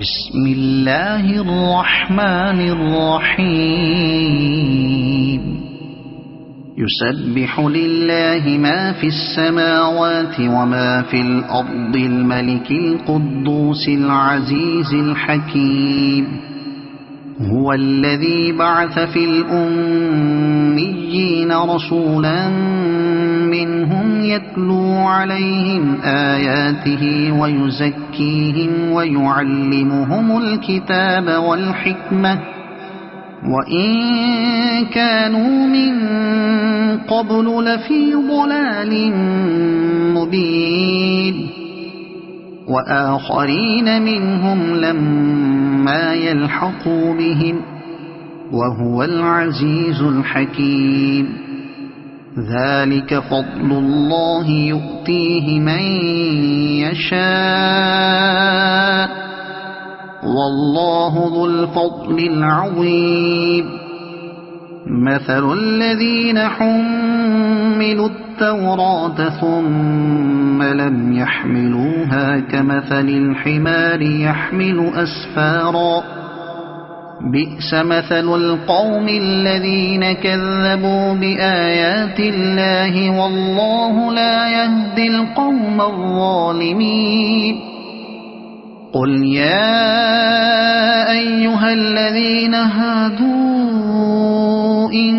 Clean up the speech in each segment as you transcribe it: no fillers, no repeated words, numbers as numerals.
بسم الله الرحمن الرحيم يسبح لله ما في السماوات وما في الأرض الملك القدوس العزيز الحكيم هو الذي بعث في الأميين رسولا منهم يتلو عليهم آياته ويزكيهم ويعلمهم الكتاب والحكمة وإن كانوا من قبل لفي ضلال مبين وآخرين منهم لما يلحقوا بهم وهو العزيز الحكيم ذلك فضل الله يؤتيه من يشاء والله ذو الفضل العظيم مثل الذين حملوا التوراة ثم لم يحملوها كمثل الحمار يحمل أسفارا بئس مثل القوم الذين كذبوا بآيات الله والله لا يهدي القوم الظالمين قل يا أيها الذين هادوا إن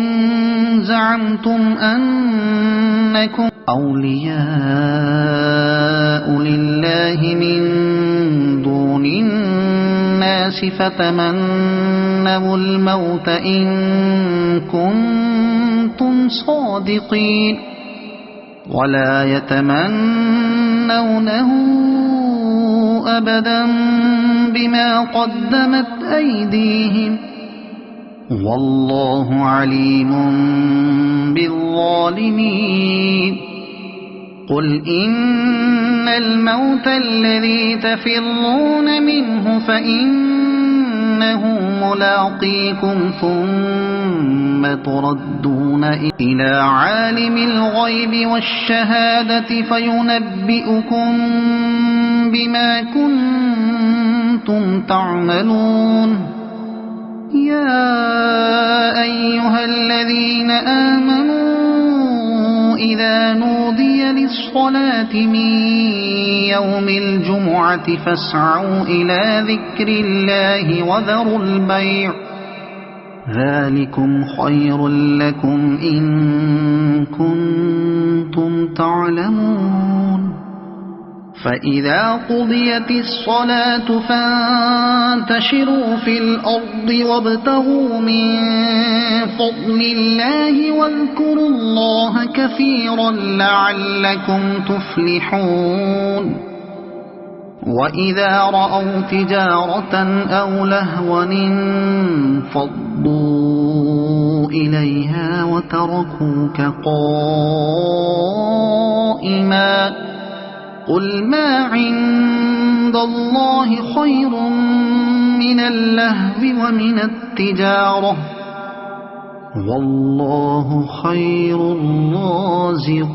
زعمتم أنكم أولياء لله من دون الناس فتمنوا الموت إن كنتم صادقين ولا يتمنونه أبدا بما قدمت أيديهم والله عليم بالظالمين قل إن الموت الذي تفرون منه فإنه ملاقيكم ثم تردون إلى عالم الغيب والشهادة فينبئكم بما كنتم تعملون يا أيها الذين آمنوا إذا نودي للصلاة من يوم الجمعة فاسعوا إلى ذكر الله وذروا البيع ذلكم خير لكم إن كنتم تعلمون فإذا قضيت الصلاة فانتشروا في الأرض وابتغوا من فضل الله واذكروا الله كثيرا لعلكم تفلحون وإذا رأوا تجارة أو لهوا انفضوا إليها وتركوك قائما قل ما عند الله خير من اللهو ومن التجارة والله خير الرازقين